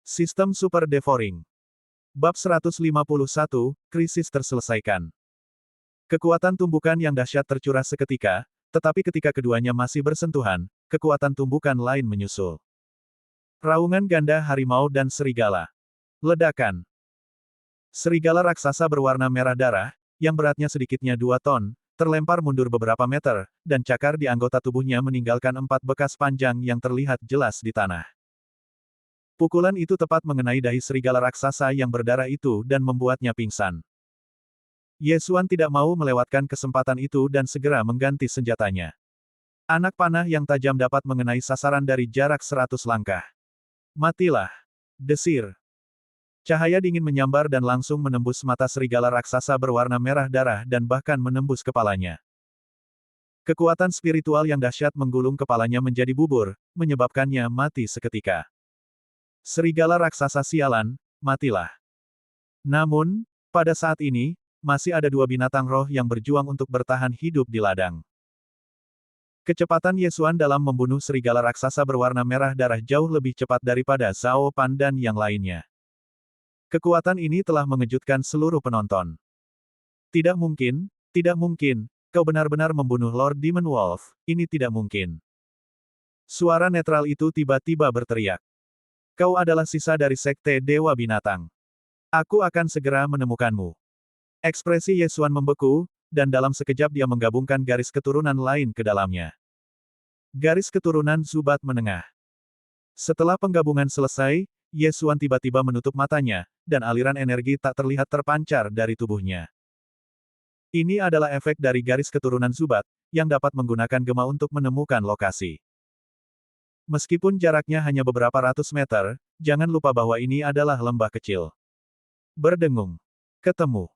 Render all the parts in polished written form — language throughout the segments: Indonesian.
Sistem Super Devouring. Bab 151, Krisis terselesaikan. Kekuatan tumbukan yang dahsyat tercurah seketika, tetapi ketika keduanya masih bersentuhan, kekuatan tumbukan lain menyusul. Raungan ganda harimau dan serigala. Ledakan. Serigala raksasa berwarna merah darah, yang beratnya sedikitnya 2 ton, terlempar mundur beberapa meter, dan cakar di anggota tubuhnya meninggalkan 4 bekas panjang yang terlihat jelas di tanah. Pukulan itu tepat mengenai dahi serigala raksasa yang berdarah itu dan membuatnya pingsan. Ye Xuan tidak mau melewatkan kesempatan itu dan segera mengganti senjatanya. Anak panah yang tajam dapat mengenai sasaran dari jarak 100 langkah. Matilah! Desir. Cahaya dingin menyambar dan langsung menembus mata serigala raksasa berwarna merah darah dan bahkan menembus kepalanya. Kekuatan spiritual yang dahsyat menggulung kepalanya menjadi bubur, menyebabkannya mati seketika. Serigala raksasa sialan, matilah. Namun, pada saat ini, masih ada 2 binatang roh yang berjuang untuk bertahan hidup di ladang. Kecepatan Ye Xuan dalam membunuh serigala raksasa berwarna merah darah jauh lebih cepat daripada Zhao Pan dan yang lainnya. Kekuatan ini telah mengejutkan seluruh penonton. Tidak mungkin, kau benar-benar membunuh Lord Demon Wolf, ini tidak mungkin. Suara netral itu tiba-tiba berteriak. Kau adalah sisa dari Sekte Dewa Binatang. Aku akan segera menemukanmu. Ekspresi Ye Xuan membeku, dan dalam sekejap dia menggabungkan garis keturunan lain ke dalamnya. Garis keturunan Zubat menengah. Setelah penggabungan selesai, Ye Xuan tiba-tiba menutup matanya, dan aliran energi tak terlihat terpancar dari tubuhnya. Ini adalah efek dari garis keturunan Zubat, yang dapat menggunakan gema untuk menemukan lokasi. Meskipun jaraknya hanya beberapa ratus meter, jangan lupa bahwa ini adalah lembah kecil. Berdengung. Ketemu.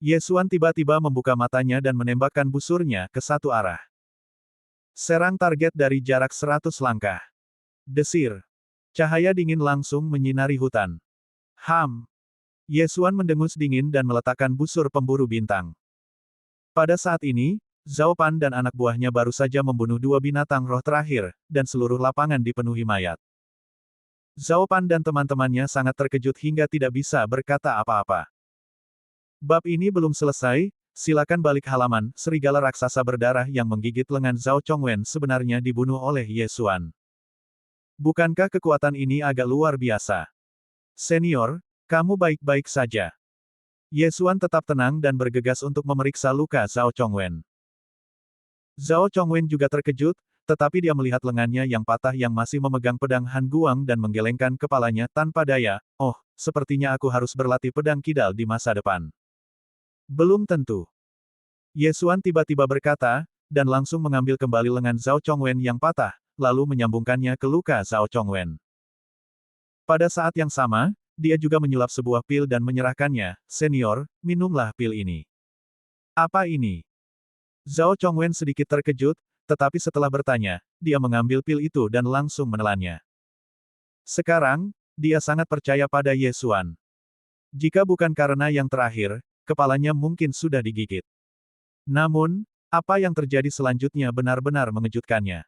Ye Xuan tiba-tiba membuka matanya dan menembakkan busurnya ke satu arah. Serang target dari jarak 100 langkah. Desir. Cahaya dingin langsung menyinari hutan. Ham. Ye Xuan mendengus dingin dan meletakkan busur pemburu bintang. Pada saat ini, Zhao Pan dan anak buahnya baru saja membunuh 2 binatang roh terakhir, dan seluruh lapangan dipenuhi mayat. Zhao Pan dan teman-temannya sangat terkejut hingga tidak bisa berkata apa-apa. Bab ini belum selesai, silakan balik halaman. Serigala raksasa berdarah yang menggigit lengan Zhao Chongwen sebenarnya dibunuh oleh Ye Xuan. Bukankah kekuatan ini agak luar biasa? Senior, kamu baik-baik saja. Ye Xuan tetap tenang dan bergegas untuk memeriksa luka Zhao Chongwen. Zhao Chongwen juga terkejut, tetapi dia melihat lengannya yang patah yang masih memegang pedang Han Guang dan menggelengkan kepalanya tanpa daya. Oh, sepertinya aku harus berlatih pedang kidal di masa depan. Belum tentu. Ye Xuan tiba-tiba berkata, dan langsung mengambil kembali lengan Zhao Chongwen yang patah, lalu menyambungkannya ke luka Zhao Chongwen. Pada saat yang sama, dia juga menyulap sebuah pil dan menyerahkannya. Senior, minumlah pil ini. Apa ini? Zhao Chongwen sedikit terkejut, tetapi setelah bertanya, dia mengambil pil itu dan langsung menelannya. Sekarang, dia sangat percaya pada Ye Xuan. Jika bukan karena yang terakhir, kepalanya mungkin sudah digigit. Namun, apa yang terjadi selanjutnya benar-benar mengejutkannya.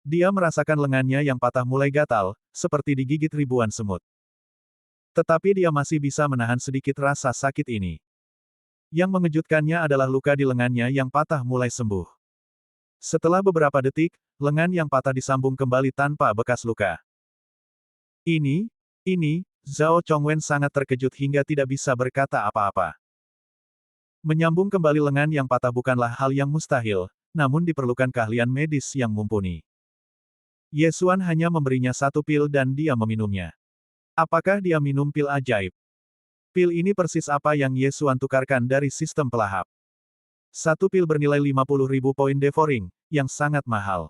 Dia merasakan lengannya yang patah mulai gatal, seperti digigit ribuan semut. Tetapi dia masih bisa menahan sedikit rasa sakit ini. Yang mengejutkannya adalah luka di lengannya yang patah mulai sembuh. Setelah beberapa detik, lengan yang patah disambung kembali tanpa bekas luka. Ini, Zhao Chongwen sangat terkejut hingga tidak bisa berkata apa-apa. Menyambung kembali lengan yang patah bukanlah hal yang mustahil, namun diperlukan keahlian medis yang mumpuni. Ye Xuan hanya memberinya 1 pil dan dia meminumnya. Apakah dia minum pil ajaib? Pil ini persis apa yang Ye Xuan tukarkan dari sistem pelahap. 1 pil bernilai 50.000 poin devouring, yang sangat mahal.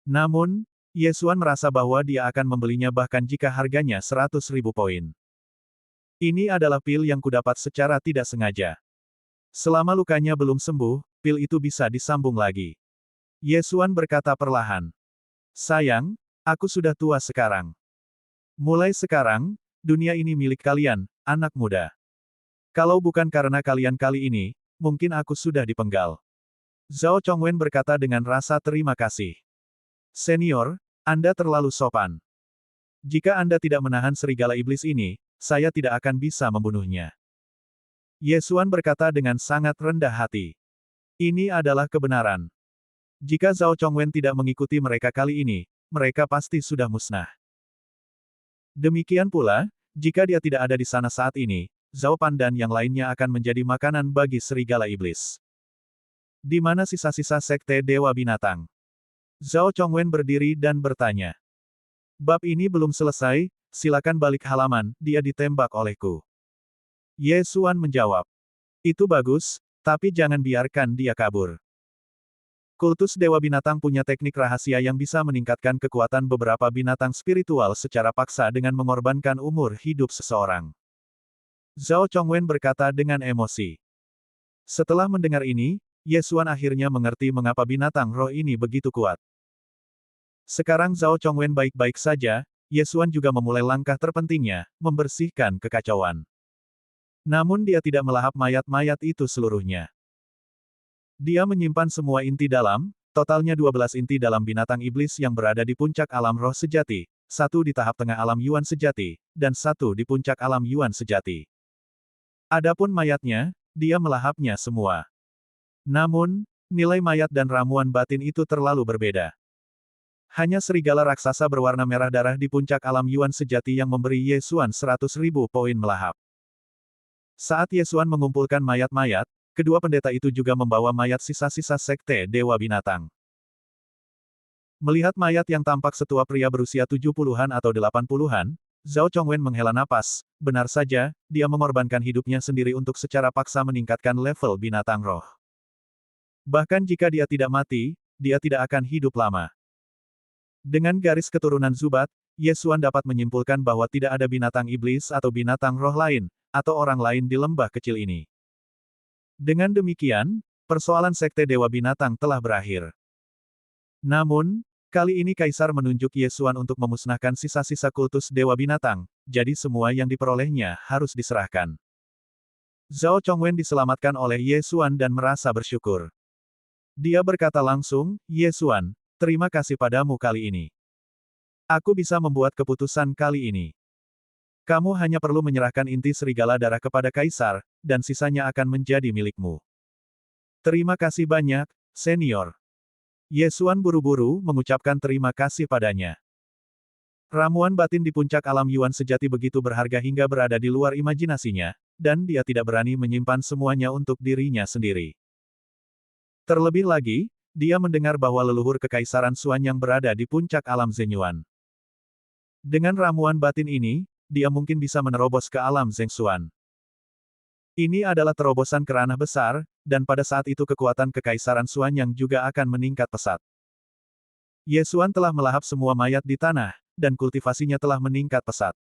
Namun, Ye Xuan merasa bahwa dia akan membelinya bahkan jika harganya 100.000 poin. Ini adalah pil yang kudapat secara tidak sengaja. Selama lukanya belum sembuh, pil itu bisa disambung lagi. Ye Xuan berkata perlahan. Sayang, aku sudah tua sekarang. Mulai sekarang, dunia ini milik kalian, anak muda. Kalau bukan karena kalian kali ini, mungkin aku sudah dipenggal. Zhao Chongwen berkata dengan rasa terima kasih. Senior, Anda terlalu sopan. Jika Anda tidak menahan serigala iblis ini, saya tidak akan bisa membunuhnya. Ye Xuan berkata dengan sangat rendah hati. Ini adalah kebenaran. Jika Zhao Chongwen tidak mengikuti mereka kali ini, mereka pasti sudah musnah. Demikian pula, jika dia tidak ada di sana saat ini, Zhao Pan dan yang lainnya akan menjadi makanan bagi serigala iblis. Di mana sisa-sisa sekte Dewa Binatang? Zhao Chongwen berdiri dan bertanya. Bab ini belum selesai, silakan balik halaman, dia ditembak olehku. Ye Xuan menjawab. Itu bagus, tapi jangan biarkan dia kabur. Kultus Dewa Binatang punya teknik rahasia yang bisa meningkatkan kekuatan beberapa binatang spiritual secara paksa dengan mengorbankan umur hidup seseorang. Zhao Chongwen berkata dengan emosi. Setelah mendengar ini, Ye Xuan akhirnya mengerti mengapa binatang roh ini begitu kuat. Sekarang Zhao Chongwen baik-baik saja, Ye Xuan juga memulai langkah terpentingnya, membersihkan kekacauan. Namun dia tidak melahap mayat-mayat itu seluruhnya. Dia menyimpan semua inti dalam, totalnya 12 inti dalam binatang iblis yang berada di puncak alam roh sejati, satu di tahap tengah alam Yuan sejati, dan satu di puncak alam Yuan sejati. Adapun mayatnya, dia melahapnya semua. Namun, nilai mayat dan ramuan batin itu terlalu berbeda. Hanya serigala raksasa berwarna merah darah di puncak alam Yuan sejati yang memberi Ye Xuan 100.000 poin melahap. Saat Ye Xuan mengumpulkan mayat-mayat, kedua pendeta itu juga membawa mayat sisa-sisa sekte Dewa Binatang. Melihat mayat yang tampak setua pria berusia 70-an atau 80-an, Zhao Chongwen menghela napas, benar saja, dia mengorbankan hidupnya sendiri untuk secara paksa meningkatkan level binatang roh. Bahkan jika dia tidak mati, dia tidak akan hidup lama. Dengan garis keturunan Zubat, Ye Xuan dapat menyimpulkan bahwa tidak ada binatang iblis atau binatang roh lain, atau orang lain di lembah kecil ini. Dengan demikian, persoalan sekte Dewa Binatang telah berakhir. Namun, kali ini Kaisar menunjuk Ye Xuan untuk memusnahkan sisa-sisa kultus Dewa Binatang, jadi semua yang diperolehnya harus diserahkan. Zhao Chongwen diselamatkan oleh Ye Xuan dan merasa bersyukur. Dia berkata langsung, Ye Xuan, terima kasih padamu kali ini. Aku bisa membuat keputusan kali ini. Kamu hanya perlu menyerahkan inti serigala darah kepada Kaisar, dan sisanya akan menjadi milikmu. Terima kasih banyak, senior. Ye Xuan buru-buru mengucapkan terima kasih padanya. Ramuan batin di puncak alam Yuan sejati begitu berharga hingga berada di luar imajinasinya, dan dia tidak berani menyimpan semuanya untuk dirinya sendiri. Terlebih lagi, dia mendengar bahwa leluhur kekaisaran Xuan yang berada di puncak alam Zhenyuan. Dengan ramuan batin ini, dia mungkin bisa menerobos ke alam Zhengxuan. Ini adalah terobosan ke ranah besar, dan pada saat itu kekuatan kekaisaran Xuan yang juga akan meningkat pesat. Ye Xuan telah melahap semua mayat di tanah, dan kultivasinya telah meningkat pesat.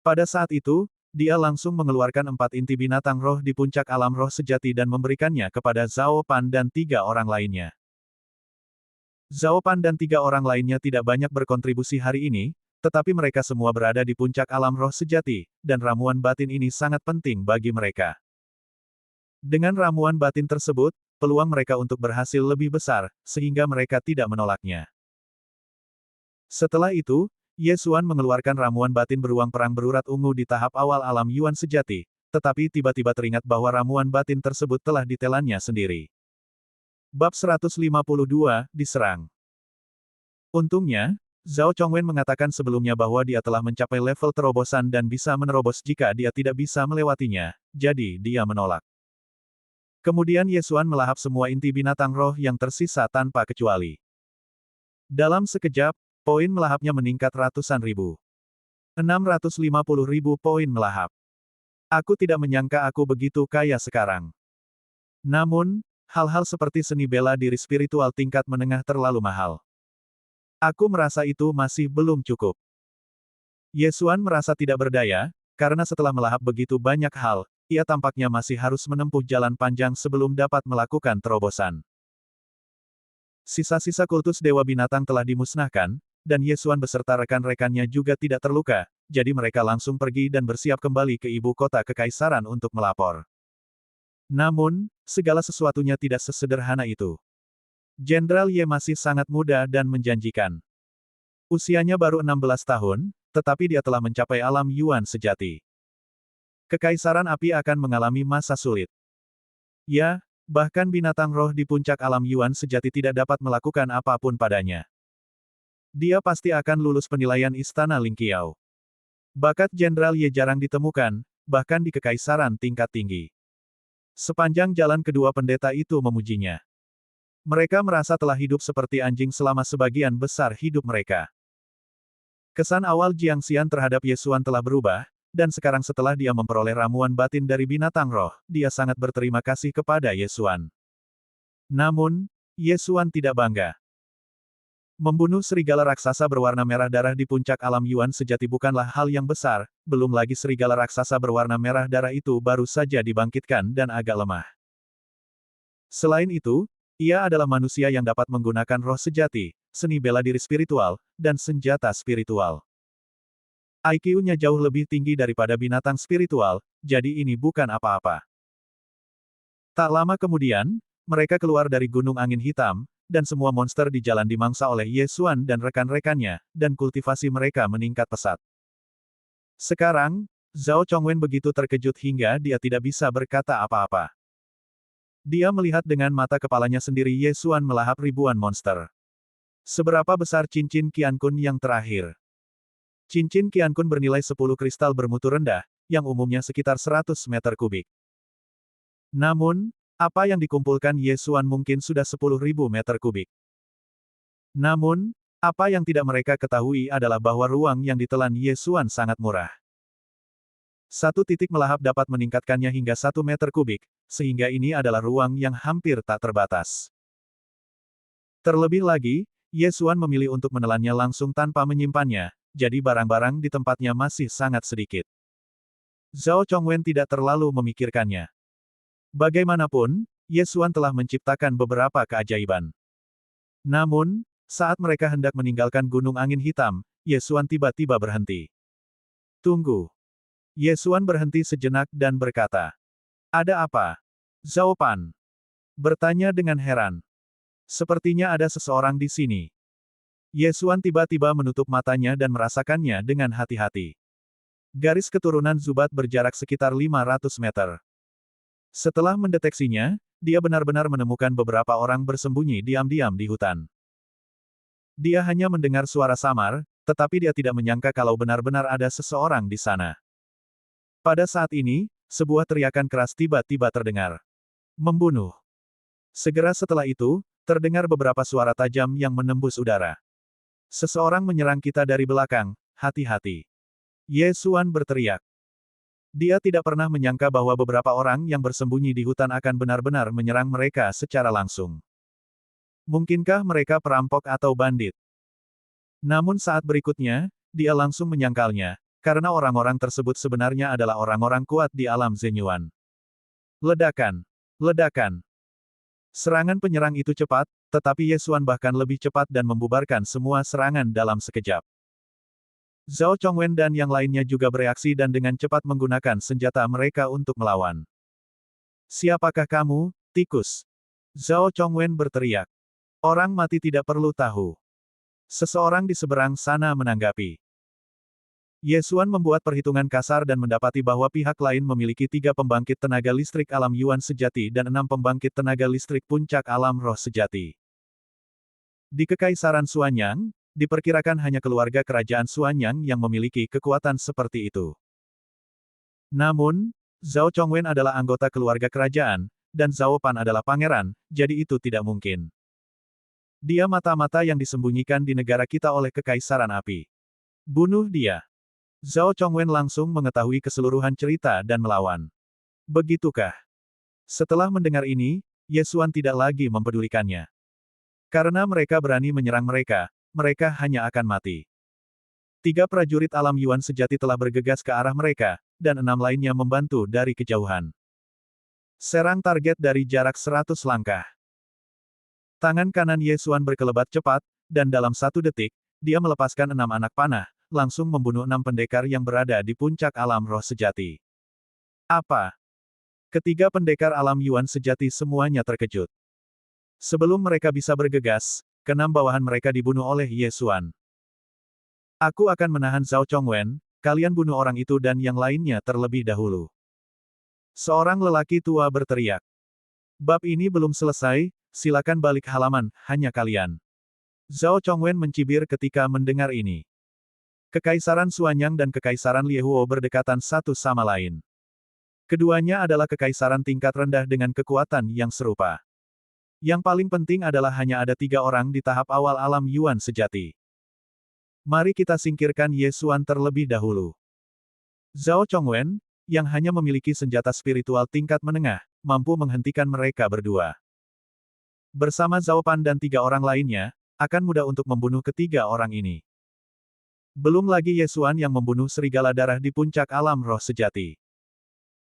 Pada saat itu, dia langsung mengeluarkan 4 inti binatang roh di puncak alam roh sejati dan memberikannya kepada Zhao Pan dan 3 orang lainnya. Zhao Pan dan 3 orang lainnya tidak banyak berkontribusi hari ini, tetapi mereka semua berada di puncak alam roh sejati, dan ramuan batin ini sangat penting bagi mereka. Dengan ramuan batin tersebut, peluang mereka untuk berhasil lebih besar, sehingga mereka tidak menolaknya. Setelah itu, Ye Xuan mengeluarkan ramuan batin beruang perang berurat ungu di tahap awal alam Yuan sejati, tetapi tiba-tiba teringat bahwa ramuan batin tersebut telah ditelannya sendiri. Bab 152, diserang. Untungnya, Zhao Chongwen mengatakan sebelumnya bahwa dia telah mencapai level terobosan dan bisa menerobos jika dia tidak bisa melewatinya, jadi dia menolak. Kemudian Ye Xuan melahap semua inti binatang roh yang tersisa tanpa kecuali. Dalam sekejap, poin melahapnya meningkat ratusan ribu. 650.000 poin melahap. Aku tidak menyangka aku begitu kaya sekarang. Namun, hal-hal seperti seni bela diri spiritual tingkat menengah terlalu mahal. Aku merasa itu masih belum cukup. Ye Xuan merasa tidak berdaya, karena setelah melahap begitu banyak hal, ia tampaknya masih harus menempuh jalan panjang sebelum dapat melakukan terobosan. Sisa-sisa kultus Dewa Binatang telah dimusnahkan, dan Ye Xuan beserta rekan-rekannya juga tidak terluka, jadi mereka langsung pergi dan bersiap kembali ke ibu kota kekaisaran untuk melapor. Namun, segala sesuatunya tidak sesederhana itu. Jenderal Ye masih sangat muda dan menjanjikan. Usianya baru 16 tahun, tetapi dia telah mencapai alam Yuan sejati. Kekaisaran api akan mengalami masa sulit. Ya, bahkan binatang roh di puncak alam Yuan sejati tidak dapat melakukan apapun padanya. Dia pasti akan lulus penilaian Istana Lingqiao. Bakat Jenderal Ye jarang ditemukan, bahkan di kekaisaran tingkat tinggi. Sepanjang jalan kedua pendeta itu memujinya. Mereka merasa telah hidup seperti anjing selama sebagian besar hidup mereka. Kesan awal Jiang Xian terhadap Ye Xuan telah berubah, dan sekarang setelah dia memperoleh ramuan batin dari binatang roh, dia sangat berterima kasih kepada Ye Xuan. Namun, Ye Xuan tidak bangga. Membunuh serigala raksasa berwarna merah darah di puncak alam Yuan sejati bukanlah hal yang besar, belum lagi serigala raksasa berwarna merah darah itu baru saja dibangkitkan dan agak lemah. Selain itu, ia adalah manusia yang dapat menggunakan roh sejati, seni bela diri spiritual, dan senjata spiritual. IQ-nya jauh lebih tinggi daripada binatang spiritual, jadi ini bukan apa-apa. Tak lama kemudian, mereka keluar dari Gunung Angin Hitam, dan semua monster di jalan dimangsa oleh Ye Xuan dan rekan-rekannya, dan kultivasi mereka meningkat pesat. Sekarang, Zhao Chongwen begitu terkejut hingga dia tidak bisa berkata apa-apa. Dia melihat dengan mata kepalanya sendiri Ye Xuan melahap ribuan monster. Seberapa besar cincin Qiankun yang terakhir? Cincin Qiankun bernilai 10 kristal bermutu rendah, yang umumnya sekitar 100 meter kubik. Namun, apa yang dikumpulkan Ye Xuan mungkin sudah 10.000 meter kubik. Namun, apa yang tidak mereka ketahui adalah bahwa ruang yang ditelan Ye Xuan sangat murah. Satu titik melahap dapat meningkatkannya hingga 1 meter kubik, sehingga ini adalah ruang yang hampir tak terbatas. Terlebih lagi, Ye Xuan memilih untuk menelannya langsung tanpa menyimpannya, jadi barang-barang di tempatnya masih sangat sedikit. Zhao Chongwen tidak terlalu memikirkannya. Bagaimanapun, Ye Xuan telah menciptakan beberapa keajaiban. Namun, saat mereka hendak meninggalkan Gunung Angin Hitam, Ye Xuan tiba-tiba berhenti. Tunggu. Ye Xuan berhenti sejenak dan berkata, "Ada apa?" Zhao Pan bertanya dengan heran. Sepertinya ada seseorang di sini. Ye Xuan tiba-tiba menutup matanya dan merasakannya dengan hati-hati. Garis keturunan Zubat berjarak sekitar 500 meter. Setelah mendeteksinya, dia benar-benar menemukan beberapa orang bersembunyi diam-diam di hutan. Dia hanya mendengar suara samar, tetapi dia tidak menyangka kalau benar-benar ada seseorang di sana. Pada saat ini, sebuah teriakan keras tiba-tiba terdengar. Membunuh. Segera setelah itu, terdengar beberapa suara tajam yang menembus udara. Seseorang menyerang kita dari belakang, hati-hati. Ye Xuan berteriak. Dia tidak pernah menyangka bahwa beberapa orang yang bersembunyi di hutan akan benar-benar menyerang mereka secara langsung. Mungkinkah mereka perampok atau bandit? Namun saat berikutnya, dia langsung menyangkalnya, karena orang-orang tersebut sebenarnya adalah orang-orang kuat di alam Zenyuan. Ledakan. Ledakan. Serangan penyerang itu cepat, tetapi Ye Xuan bahkan lebih cepat dan membubarkan semua serangan dalam sekejap. Zhao Chongwen dan yang lainnya juga bereaksi dan dengan cepat menggunakan senjata mereka untuk melawan. Siapakah kamu, tikus? Zhao Chongwen berteriak. Orang mati tidak perlu tahu. Seseorang di seberang sana menanggapi. Ye Xuan membuat perhitungan kasar dan mendapati bahwa pihak lain memiliki 3 pembangkit tenaga listrik alam Yuan sejati dan 6 pembangkit tenaga listrik puncak alam roh sejati. Di Kekaisaran Xuanyang, diperkirakan hanya keluarga kerajaan Xuanyang yang memiliki kekuatan seperti itu. Namun, Zhao Chongwen adalah anggota keluarga kerajaan, dan Zhao Pan adalah pangeran, jadi itu tidak mungkin. Dia mata-mata yang disembunyikan di negara kita oleh Kekaisaran Api. Bunuh dia. Zhao Chongwen langsung mengetahui keseluruhan cerita dan melawan. Begitukah? Setelah mendengar ini, Ye Xuan tidak lagi mempedulikannya. Karena mereka berani menyerang mereka, mereka hanya akan mati. 3 prajurit alam Yuan sejati telah bergegas ke arah mereka, dan 6 lainnya membantu dari kejauhan. Serang target dari jarak 100 langkah. Tangan kanan Ye Xuan berkelebat cepat, dan dalam 1 detik, dia melepaskan 6 anak panah, langsung membunuh 6 pendekar yang berada di puncak alam roh sejati. Apa? Ketiga pendekar alam Yuan sejati semuanya terkejut. Sebelum mereka bisa bergegas, ke-6 bawahan mereka dibunuh oleh Ye Xuan. Aku akan menahan Zhao Chongwen, kalian bunuh orang itu dan yang lainnya terlebih dahulu. Seorang lelaki tua berteriak. Bab ini belum selesai, silakan balik halaman, hanya kalian. Zhao Chongwen mencibir ketika mendengar ini. Kekaisaran Suanyang dan Kekaisaran Liehuo berdekatan satu sama lain. Keduanya adalah kekaisaran tingkat rendah dengan kekuatan yang serupa. Yang paling penting adalah hanya ada 3 orang di tahap awal alam Yuan sejati. Mari kita singkirkan Ye Xuan terlebih dahulu. Zhao Chongwen, yang hanya memiliki senjata spiritual tingkat menengah, mampu menghentikan mereka berdua. Bersama Zhao Pan dan 3 orang lainnya, akan mudah untuk membunuh ketiga orang ini. Belum lagi Ye Xuan yang membunuh serigala darah di puncak alam roh sejati.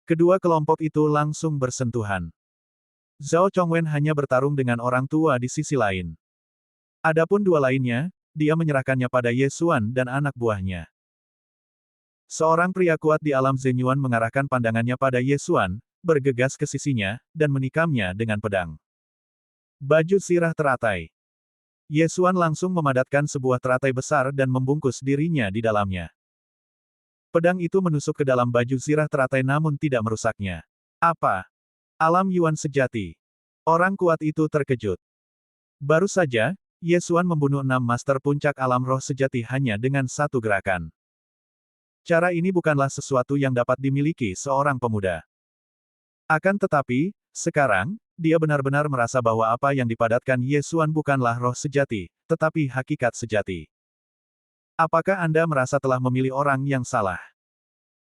Kedua kelompok itu langsung bersentuhan. Zhao Chongwen hanya bertarung dengan orang tua di sisi lain. Adapun 2 lainnya, dia menyerahkannya pada Ye Xuan dan anak buahnya. Seorang pria kuat di alam Zenyuan mengarahkan pandangannya pada Ye Xuan, bergegas ke sisinya, dan menikamnya dengan pedang. Baju sirah teratai. Ye Xuan langsung memadatkan sebuah teratai besar dan membungkus dirinya di dalamnya. Pedang itu menusuk ke dalam baju sirah teratai namun tidak merusaknya. Apa? Alam Yuan sejati. Orang kuat itu terkejut. Baru saja, Ye Xuan membunuh 6 master puncak alam roh sejati hanya dengan satu gerakan. Cara ini bukanlah sesuatu yang dapat dimiliki seorang pemuda. Akan tetapi, sekarang, dia benar-benar merasa bahwa apa yang dipadatkan Ye Xuan bukanlah roh sejati, tetapi hakikat sejati. Apakah Anda merasa telah memilih orang yang salah?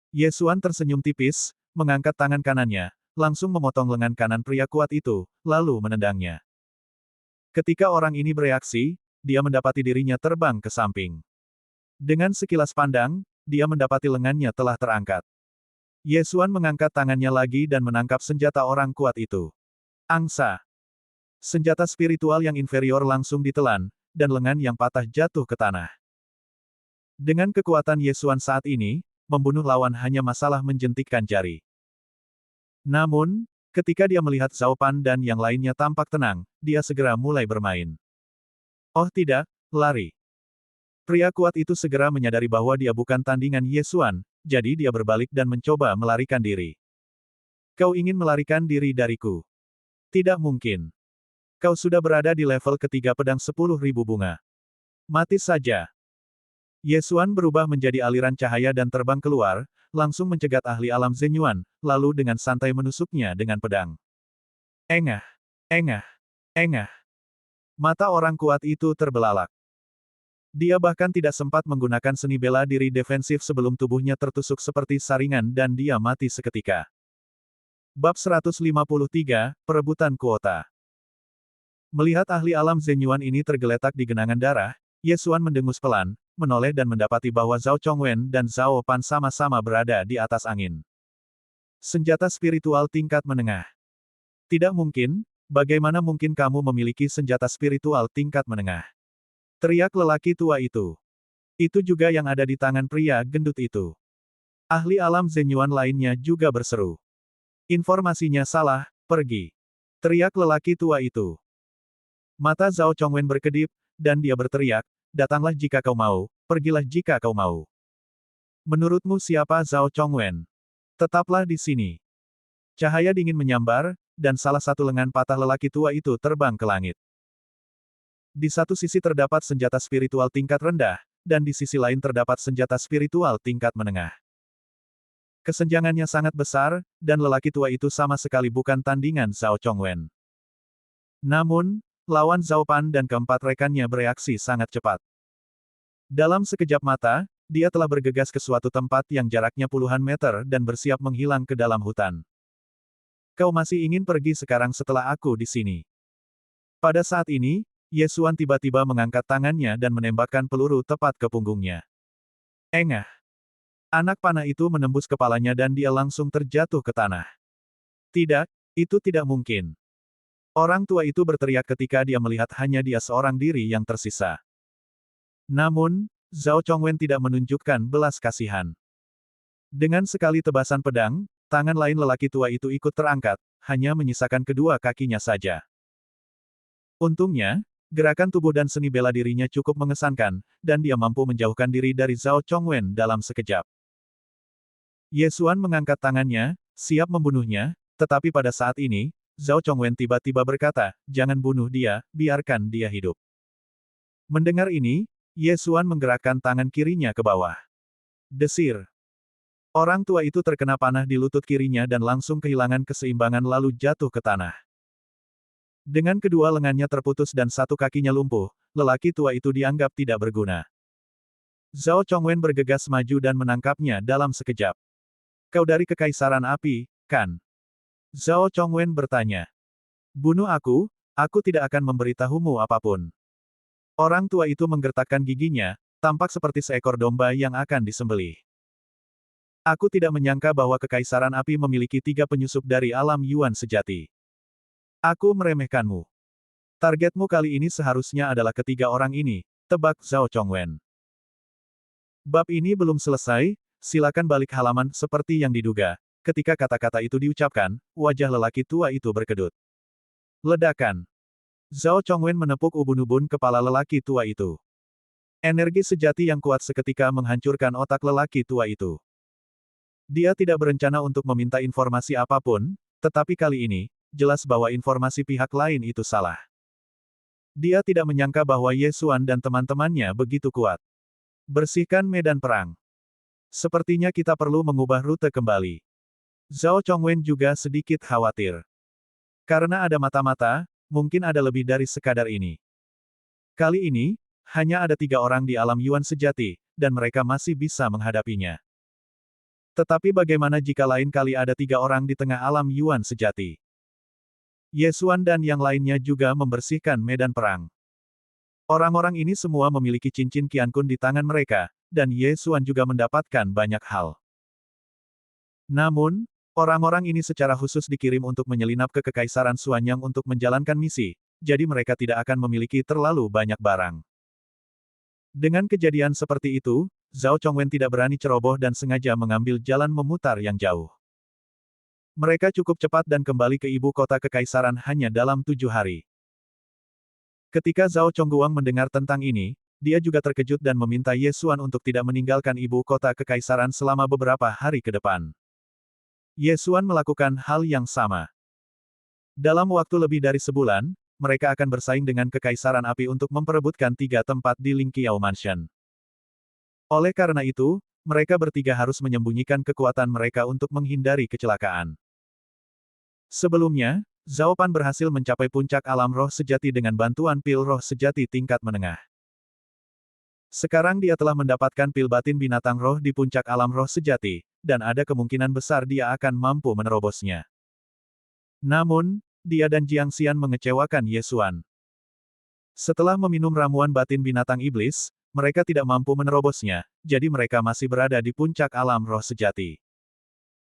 Ye Xuan tersenyum tipis, mengangkat tangan kanannya, langsung memotong lengan kanan pria kuat itu, lalu menendangnya. Ketika orang ini bereaksi, dia mendapati dirinya terbang ke samping. Dengan sekilas pandang, dia mendapati lengannya telah terangkat. Ye Xuan mengangkat tangannya lagi dan menangkap senjata orang kuat itu. Angsa. Senjata spiritual yang inferior langsung ditelan, dan lengan yang patah jatuh ke tanah. Dengan kekuatan Ye Xuan saat ini, membunuh lawan hanya masalah menjentikkan jari. Namun, ketika dia melihat Zhao Pan dan yang lainnya tampak tenang, dia segera mulai bermain. Oh tidak, lari. Pria kuat itu segera menyadari bahwa dia bukan tandingan Ye Xuan, jadi dia berbalik dan mencoba melarikan diri. Kau ingin melarikan diri dariku? Tidak mungkin. Kau sudah berada di level ketiga pedang 10.000 bunga. Mati saja. Ye Xuan berubah menjadi aliran cahaya dan terbang keluar, langsung mencegat ahli alam Zenyuan, lalu dengan santai menusuknya dengan pedang. Engah! Engah! Engah! Mata orang kuat itu terbelalak. Dia bahkan tidak sempat menggunakan seni bela diri defensif sebelum tubuhnya tertusuk seperti saringan dan dia mati seketika. Bab 153, Perebutan Kuota. Melihat ahli alam Zenyuan ini tergeletak di genangan darah, Ye Xuan mendengus pelan, menoleh dan mendapati bahwa Zhao Chongwen dan Zhao Pan sama-sama berada di atas angin. Senjata spiritual tingkat menengah. Tidak mungkin, bagaimana mungkin kamu memiliki senjata spiritual tingkat menengah? Teriak lelaki tua itu. Itu juga yang ada di tangan pria gendut itu. Ahli alam Zenyuan lainnya juga berseru. Informasinya salah, pergi. Teriak lelaki tua itu. Mata Zhao Chongwen berkedip, dan dia berteriak, datanglah jika kau mau, pergilah jika kau mau. Menurutmu siapa Zhao Chongwen? Tetaplah di sini. Cahaya dingin menyambar, dan salah satu lengan patah lelaki tua itu terbang ke langit. Di satu sisi terdapat senjata spiritual tingkat rendah, dan di sisi lain terdapat senjata spiritual tingkat menengah. Kesenjangannya sangat besar, dan lelaki tua itu sama sekali bukan tandingan Zhao Chongwen. Namun, lawan Zhao Pan dan keempat rekannya bereaksi sangat cepat. Dalam sekejap mata, dia telah bergegas ke suatu tempat yang jaraknya puluhan meter dan bersiap menghilang ke dalam hutan. Kau masih ingin pergi sekarang setelah aku di sini? Pada saat ini, Ye Xuan tiba-tiba mengangkat tangannya dan menembakkan peluru tepat ke punggungnya. Engah! Anak panah itu menembus kepalanya dan dia langsung terjatuh ke tanah. Tidak, itu tidak mungkin. Orang tua itu berteriak ketika dia melihat hanya dia seorang diri yang tersisa. Namun, Zhao Chongwen tidak menunjukkan belas kasihan. Dengan sekali tebasan pedang, tangan lain lelaki tua itu ikut terangkat, hanya menyisakan kedua kakinya saja. Untungnya, Gerakan tubuh dan seni bela dirinya cukup mengesankan, dan dia mampu menjauhkan diri dari Zhao Chongwen dalam sekejap. Ye Xuan mengangkat tangannya, siap membunuhnya, tetapi pada saat ini, Zhao Chongwen tiba-tiba berkata, "Jangan bunuh dia, biarkan dia hidup." Mendengar ini, Ye Xuan menggerakkan tangan kirinya ke bawah. Desir. Orang tua itu terkena panah di lutut kirinya dan langsung kehilangan keseimbangan lalu jatuh ke tanah. Dengan kedua lengannya terputus dan satu kakinya lumpuh, lelaki tua itu dianggap tidak berguna. Zhao Chongwen bergegas maju dan menangkapnya dalam sekejap. "Kau dari Kekaisaran Api, kan?" Zhao Chongwen bertanya. "Bunuh aku tidak akan memberitahumu apapun." Orang tua itu menggertakkan giginya, tampak seperti seekor domba yang akan disembelih. "Aku tidak menyangka bahwa Kekaisaran Api memiliki 3 penyusup dari alam Yuan sejati. Aku meremehkanmu. Targetmu kali ini seharusnya adalah ketiga orang ini," tebak Zhao Chongwen. Bab ini belum selesai, silakan balik halaman seperti yang diduga. Ketika kata-kata itu diucapkan, wajah lelaki tua itu berkedut. Ledakan. Zhao Chongwen menepuk ubun-ubun kepala lelaki tua itu. Energi sejati yang kuat seketika menghancurkan otak lelaki tua itu. Dia tidak berencana untuk meminta informasi apapun, tetapi kali ini, jelas bahwa informasi pihak lain itu salah. Dia tidak menyangka bahwa Ye Xuan dan teman-temannya begitu kuat. Bersihkan medan perang. Sepertinya kita perlu mengubah rute kembali. Zhao Chongwen juga sedikit khawatir. Karena ada mata-mata, mungkin ada lebih dari sekadar ini. Kali ini, hanya ada 3 orang di alam Yuan sejati, dan mereka masih bisa menghadapinya. Tetapi bagaimana jika lain kali ada 3 orang di tengah alam Yuan sejati? Ye Xuan dan yang lainnya juga membersihkan medan perang. Orang-orang ini semua memiliki cincin Qiankun di tangan mereka, dan Ye Xuan juga mendapatkan banyak hal. Namun, orang-orang ini secara khusus dikirim untuk menyelinap ke Kekaisaran Xuanyang untuk menjalankan misi, jadi mereka tidak akan memiliki terlalu banyak barang. Dengan kejadian seperti itu, Zhao Chongwen tidak berani ceroboh dan sengaja mengambil jalan memutar yang jauh. Mereka cukup cepat dan kembali ke ibu kota kekaisaran hanya dalam 7 hari. Ketika Zhao Chongguang mendengar tentang ini, dia juga terkejut dan meminta Ye Xuan untuk tidak meninggalkan ibu kota kekaisaran selama beberapa hari ke depan. Ye Xuan melakukan hal yang sama. Dalam waktu lebih dari sebulan, mereka akan bersaing dengan Kekaisaran Api untuk memperebutkan 3 tempat di Lingqiao Mansion. Oleh karena itu, mereka bertiga harus menyembunyikan kekuatan mereka untuk menghindari kecelakaan. Sebelumnya, Zhao Pan berhasil mencapai puncak alam roh sejati dengan bantuan pil roh sejati tingkat menengah. Sekarang dia telah mendapatkan pil batin binatang roh di puncak alam roh sejati, dan ada kemungkinan besar dia akan mampu menerobosnya. Namun, dia dan Jiang Xian mengecewakan Ye Xuan. Setelah meminum ramuan batin binatang iblis, mereka tidak mampu menerobosnya, jadi mereka masih berada di puncak alam roh sejati.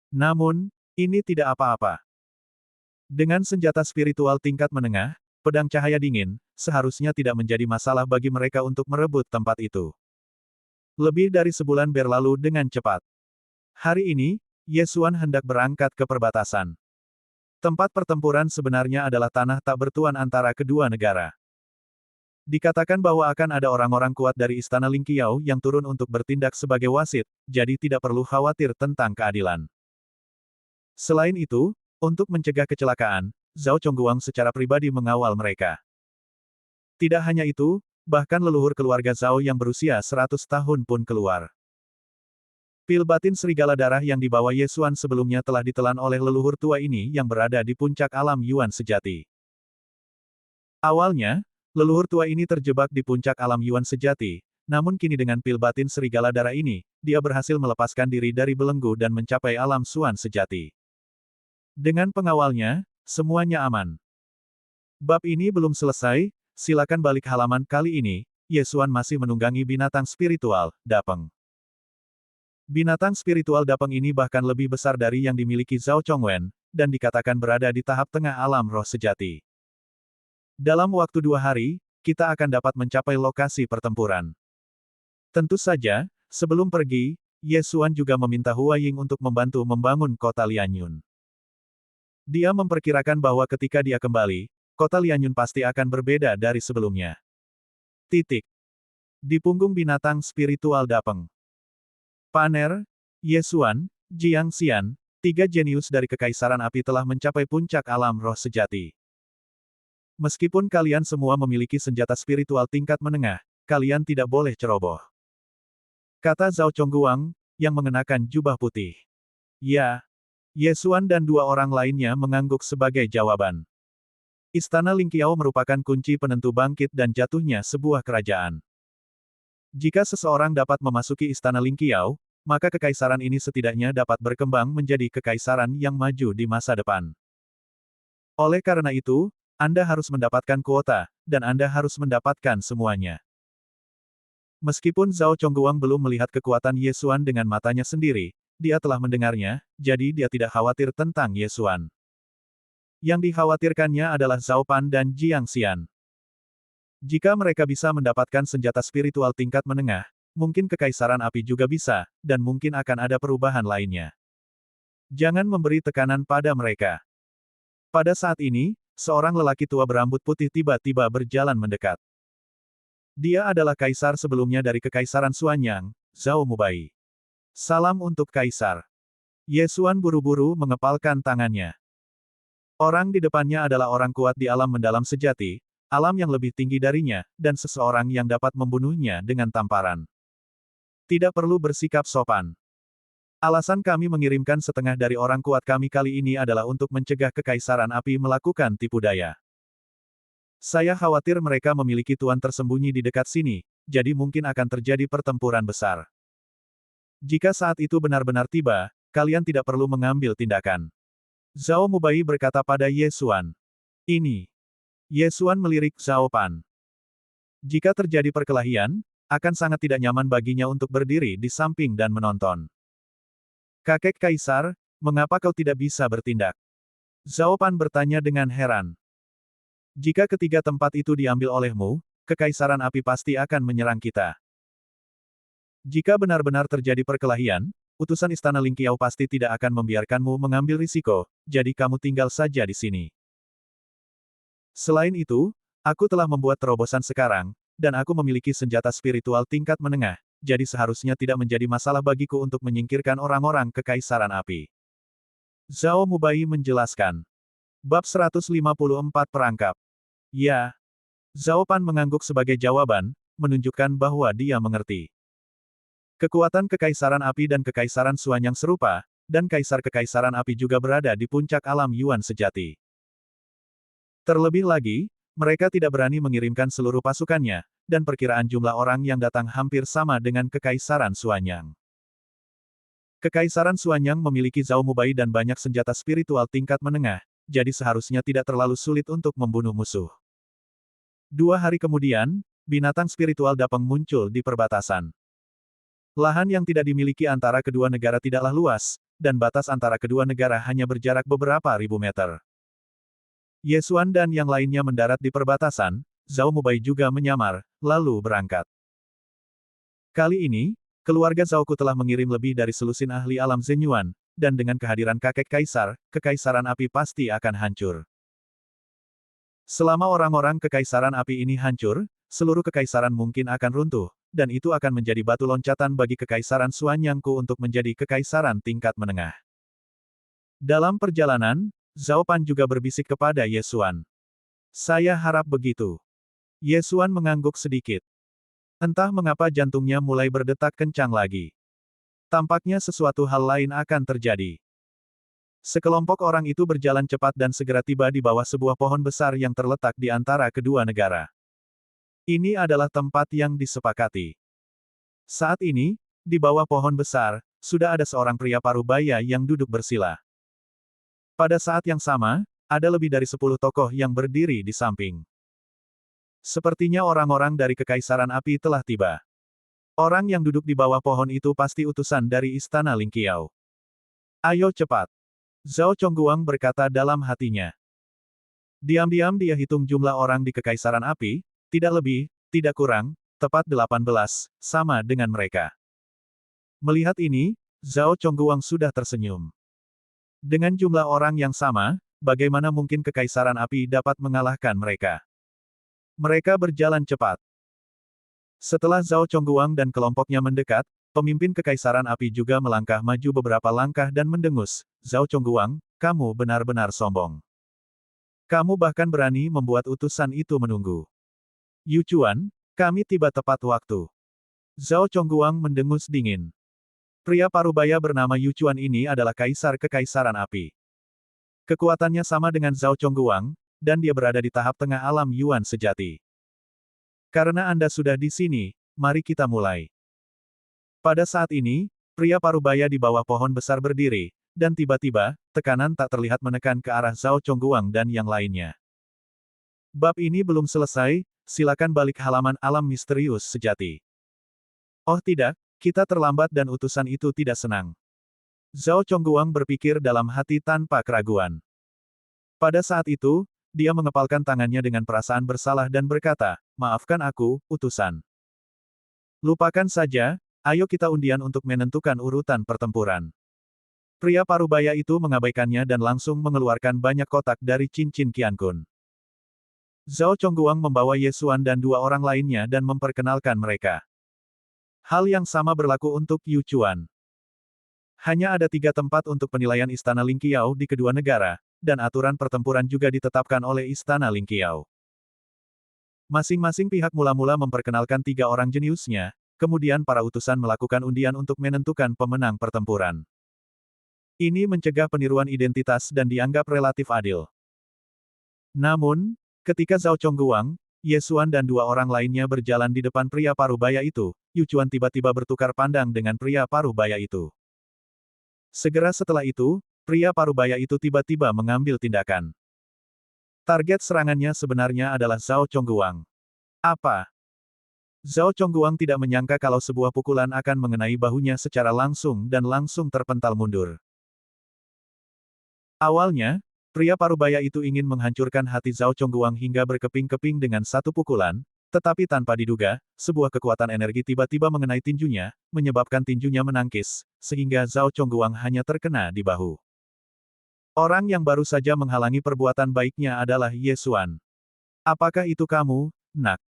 Namun, ini tidak apa-apa. Dengan senjata spiritual tingkat menengah, pedang cahaya dingin, seharusnya tidak menjadi masalah bagi mereka untuk merebut tempat itu. Lebih dari sebulan berlalu dengan cepat. Hari ini, Ye Xuan hendak berangkat ke perbatasan. Tempat pertempuran sebenarnya adalah tanah tak bertuan antara kedua negara. Dikatakan bahwa akan ada orang-orang kuat dari Istana Lingqiao yang turun untuk bertindak sebagai wasit, jadi tidak perlu khawatir tentang keadilan. Selain itu, untuk mencegah kecelakaan, Zhao Chongguang secara pribadi mengawal mereka. Tidak hanya itu, bahkan leluhur keluarga Zhao yang berusia 100 tahun pun keluar. Pil batin serigala darah yang dibawa Ye Xuan sebelumnya telah ditelan oleh leluhur tua ini yang berada di puncak alam Yuan sejati. Awalnya, leluhur tua ini terjebak di puncak alam Yuan sejati, namun kini dengan pil batin serigala darah ini, dia berhasil melepaskan diri dari belenggu dan mencapai alam Xuan sejati. Dengan pengawalnya, semuanya aman. Bab ini belum selesai, silakan balik halaman kali ini, Ye Xuan masih menunggangi binatang spiritual, Dapeng. Binatang spiritual Dapeng ini bahkan lebih besar dari yang dimiliki Zhao Chongwen, dan dikatakan berada di tahap tengah alam roh sejati. Dalam waktu 2 hari, kita akan dapat mencapai lokasi pertempuran. Tentu saja, sebelum pergi, Ye Xuan juga meminta Hua Ying untuk membantu membangun kota Lianyun. Dia memperkirakan bahwa ketika dia kembali, kota Lianyun pasti akan berbeda dari sebelumnya. Titik. Di punggung binatang spiritual Dapeng. Paner, Yesuan, Jiang Xian, tiga jenius dari Kekaisaran Api telah mencapai puncak alam roh sejati. Meskipun kalian semua memiliki senjata spiritual tingkat menengah, kalian tidak boleh ceroboh. Kata Zhao Chongguang, yang mengenakan jubah putih. Ya. Yesuan dan dua orang lainnya mengangguk sebagai jawaban. Istana Lingqiao merupakan kunci penentu bangkit dan jatuhnya sebuah kerajaan. Jika seseorang dapat memasuki Istana Lingqiao, maka kekaisaran ini setidaknya dapat berkembang menjadi kekaisaran yang maju di masa depan. Oleh karena itu, Anda harus mendapatkan kuota, dan Anda harus mendapatkan semuanya. Meskipun Zhao Chongguang belum melihat kekuatan Yesuan dengan matanya sendiri, dia telah mendengarnya, jadi dia tidak khawatir tentang Yesuan. Yang dikhawatirkannya adalah Zhao Pan dan Jiang Xian. Jika mereka bisa mendapatkan senjata spiritual tingkat menengah, mungkin Kekaisaran Api juga bisa, dan mungkin akan ada perubahan lainnya. Jangan memberi tekanan pada mereka. Pada saat ini, seorang lelaki tua berambut putih tiba-tiba berjalan mendekat. Dia adalah kaisar sebelumnya dari Kekaisaran Xuanyang, Zhao Mubai. Salam untuk kaisar. Yesuan buru-buru mengepalkan tangannya. Orang di depannya adalah orang kuat di alam mendalam sejati, alam yang lebih tinggi darinya, dan seseorang yang dapat membunuhnya dengan tamparan. Tidak perlu bersikap sopan. Alasan kami mengirimkan setengah dari orang kuat kami kali ini adalah untuk mencegah Kekaisaran Api melakukan tipu daya. Saya khawatir mereka memiliki tuan tersembunyi di dekat sini, jadi mungkin akan terjadi pertempuran besar. Jika saat itu benar-benar tiba, kalian tidak perlu mengambil tindakan. Zhao Mubai berkata pada Yesuan. Ini. Yesuan melirik Zhao Pan. Jika terjadi perkelahian, akan sangat tidak nyaman baginya untuk berdiri di samping dan menonton. Kakek Kaisar, mengapa kau tidak bisa bertindak? Zhao Pan bertanya dengan heran. Jika ketiga tempat itu diambil olehmu, Kekaisaran Api pasti akan menyerang kita. Jika benar-benar terjadi perkelahian, utusan Istana Lingqiao pasti tidak akan membiarkanmu mengambil risiko, jadi kamu tinggal saja di sini. Selain itu, aku telah membuat terobosan sekarang, dan aku memiliki senjata spiritual tingkat menengah, jadi seharusnya tidak menjadi masalah bagiku untuk menyingkirkan orang-orang Kekaisaran Api. Zhao Mubai menjelaskan. Bab 154 Perangkap. Ya. Zhao Pan mengangguk sebagai jawaban, menunjukkan bahwa dia mengerti. Kekuatan Kekaisaran Api dan Kekaisaran Xuanyang serupa, dan Kaisar Kekaisaran Api juga berada di puncak alam Yuan sejati. Terlebih lagi, mereka tidak berani mengirimkan seluruh pasukannya, dan perkiraan jumlah orang yang datang hampir sama dengan Kekaisaran Xuanyang. Kekaisaran Xuanyang memiliki Zhao Mubai dan banyak senjata spiritual tingkat menengah, jadi seharusnya tidak terlalu sulit untuk membunuh musuh. 2 hari kemudian, binatang spiritual Dapeng muncul di perbatasan. Lahan yang tidak dimiliki antara kedua negara tidaklah luas, dan batas antara kedua negara hanya berjarak beberapa ribu meter. Yesuan dan yang lainnya mendarat di perbatasan, Zhao Mubai juga menyamar, lalu berangkat. Kali ini, keluarga Zhaoku telah mengirim lebih dari selusin ahli alam Zenyuan, dan dengan kehadiran kakek kaisar, Kekaisaran Api pasti akan hancur. Selama orang-orang Kekaisaran Api ini hancur, seluruh kekaisaran mungkin akan runtuh, dan itu akan menjadi batu loncatan bagi Kekaisaran Xuanyangku untuk menjadi kekaisaran tingkat menengah. Dalam perjalanan, Zhao Pan juga berbisik kepada Yesuan. Saya harap begitu. Yesuan mengangguk sedikit. Entah mengapa jantungnya mulai berdetak kencang lagi. Tampaknya sesuatu hal lain akan terjadi. Sekelompok orang itu berjalan cepat dan segera tiba di bawah sebuah pohon besar yang terletak di antara kedua negara. Ini adalah tempat yang disepakati. Saat ini, di bawah pohon besar, sudah ada seorang pria parubaya yang duduk bersila. Pada saat yang sama, ada lebih dari 10 tokoh yang berdiri di samping. Sepertinya orang-orang dari Kekaisaran Api telah tiba. Orang yang duduk di bawah pohon itu pasti utusan dari Istana Lingqiao. Ayo cepat. Zhao Chongguang berkata dalam hatinya. Diam-diam dia hitung jumlah orang di Kekaisaran Api, tidak lebih, tidak kurang, tepat 18, sama dengan mereka. Melihat ini, Zhao Chongguang sudah tersenyum. Dengan jumlah orang yang sama, bagaimana mungkin Kekaisaran Api dapat mengalahkan mereka? Mereka berjalan cepat. Setelah Zhao Chongguang dan kelompoknya mendekat, pemimpin Kekaisaran Api juga melangkah maju beberapa langkah dan mendengus, "Zhao Chongguang, kamu benar-benar sombong. Kamu bahkan berani membuat utusan itu menunggu. Yu Chuan, kami tiba tepat waktu." Zhao Chongguang mendengus dingin. Pria parubaya bernama Yu Chuan ini adalah kaisar Kekaisaran Api. Kekuatannya sama dengan Zhao Chongguang, dan dia berada di tahap tengah alam Yuan sejati. Karena Anda sudah di sini, mari kita mulai. Pada saat ini, pria parubaya di bawah pohon besar berdiri, dan tiba-tiba, tekanan tak terlihat menekan ke arah Zhao Chongguang dan yang lainnya. Bab ini belum selesai, silakan balik halaman alam misterius sejati. Oh tidak, kita terlambat dan utusan itu tidak senang. Zhao Chongguang berpikir dalam hati tanpa keraguan. Pada saat itu, dia mengepalkan tangannya dengan perasaan bersalah dan berkata, "Maafkan aku, utusan. Lupakan saja, ayo kita undian untuk menentukan urutan pertempuran." Pria parubaya itu mengabaikannya dan langsung mengeluarkan banyak kotak dari cincin Qiankun. Zhao Chongguang membawa Ye Xuan dan dua orang lainnya dan memperkenalkan mereka. Hal yang sama berlaku untuk Yu Chuan. Hanya ada 3 tempat untuk penilaian Istana Lingqiao di kedua negara, dan aturan pertempuran juga ditetapkan oleh Istana Lingqiao. Masing-masing pihak mula-mula memperkenalkan 3 orang jeniusnya, kemudian para utusan melakukan undian untuk menentukan pemenang pertempuran. Ini mencegah peniruan identitas dan dianggap relatif adil. Namun, ketika Zhao Chongguang, Ye Xuan dan 2 orang lainnya berjalan di depan pria parubaya itu, Yu Chuan tiba-tiba bertukar pandang dengan pria parubaya itu. Segera setelah itu, pria parubaya itu tiba-tiba mengambil tindakan. Target serangannya sebenarnya adalah Zhao Chongguang. Apa? Zhao Chongguang tidak menyangka kalau sebuah pukulan akan mengenai bahunya secara langsung dan langsung terpental mundur. Awalnya, pria parubaya itu ingin menghancurkan hati Zhao Chongguang hingga berkeping-keping dengan satu pukulan, tetapi tanpa diduga, sebuah kekuatan energi tiba-tiba mengenai tinjunya, menyebabkan tinjunya menangkis, sehingga Zhao Chongguang hanya terkena di bahu. Orang yang baru saja menghalangi perbuatan baiknya adalah Ye Xuan. "Apakah itu kamu, Nak?"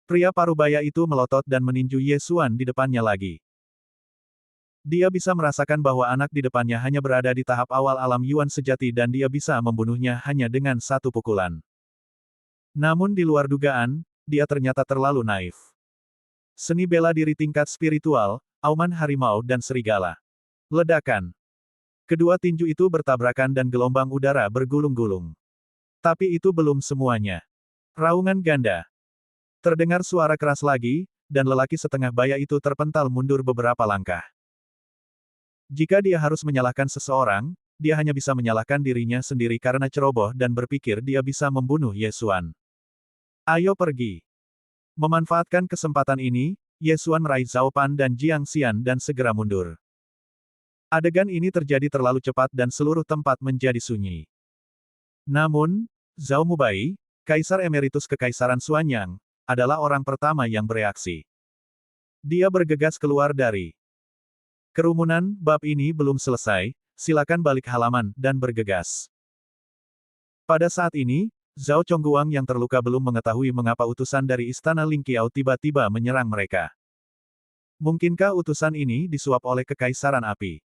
Pria parubaya itu melotot dan meninju Ye Xuan di depannya lagi. Dia bisa merasakan bahwa anak di depannya hanya berada di tahap awal alam Yuan sejati dan dia bisa membunuhnya hanya dengan satu pukulan. Namun di luar dugaan, dia ternyata terlalu naif. Seni bela diri tingkat spiritual, auman harimau dan serigala. Ledakan. Kedua tinju itu bertabrakan dan gelombang udara bergulung-gulung. Tapi itu belum semuanya. Raungan ganda. Terdengar suara keras lagi, dan lelaki setengah baya itu terpental mundur beberapa langkah. Jika dia harus menyalahkan seseorang, dia hanya bisa menyalahkan dirinya sendiri karena ceroboh dan berpikir dia bisa membunuh Ye Xuan. "Ayo pergi." Memanfaatkan kesempatan ini, Ye Xuan meraih Zhao Pan dan Jiang Xian dan segera mundur. Adegan ini terjadi terlalu cepat dan seluruh tempat menjadi sunyi. Namun, Zhao Mubai, Kaisar Emeritus Kekaisaran Xuanyang, adalah orang pertama yang bereaksi. Dia bergegas keluar dari kerumunan. Bab ini belum selesai, silakan balik halaman dan bergegas. Pada saat ini, Zhao Chongguang yang terluka belum mengetahui mengapa utusan dari Istana Lingqiao tiba-tiba menyerang mereka. Mungkinkah utusan ini disuap oleh Kekaisaran Api?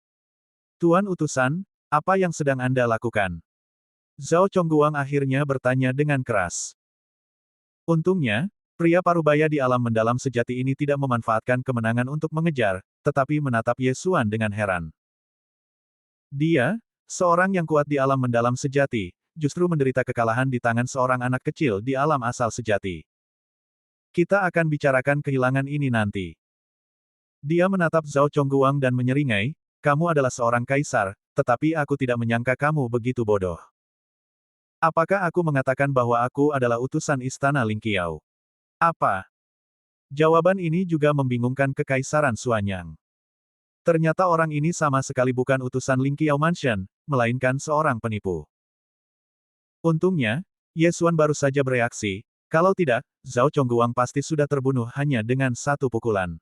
"Tuan utusan, apa yang sedang Anda lakukan?" Zhao Chongguang akhirnya bertanya dengan keras. Untungnya, pria parubaya di alam mendalam sejati ini tidak memanfaatkan kemenangan untuk mengejar, tetapi menatap Ye Xuan dengan heran. Dia, seorang yang kuat di alam mendalam sejati, justru menderita kekalahan di tangan seorang anak kecil di alam asal sejati. "Kita akan bicarakan kehilangan ini nanti." Dia menatap Zhao Chongguang dan menyeringai, "Kamu adalah seorang kaisar, tetapi aku tidak menyangka kamu begitu bodoh. Apakah aku mengatakan bahwa aku adalah utusan Istana Lingqiao? Apa?" Jawaban ini juga membingungkan Kekaisaran Xuanyang. Ternyata orang ini sama sekali bukan utusan Lingqiao Mansion, melainkan seorang penipu. Untungnya, Ye Xuan baru saja bereaksi, kalau tidak, Zhao Chongguang pasti sudah terbunuh hanya dengan satu pukulan.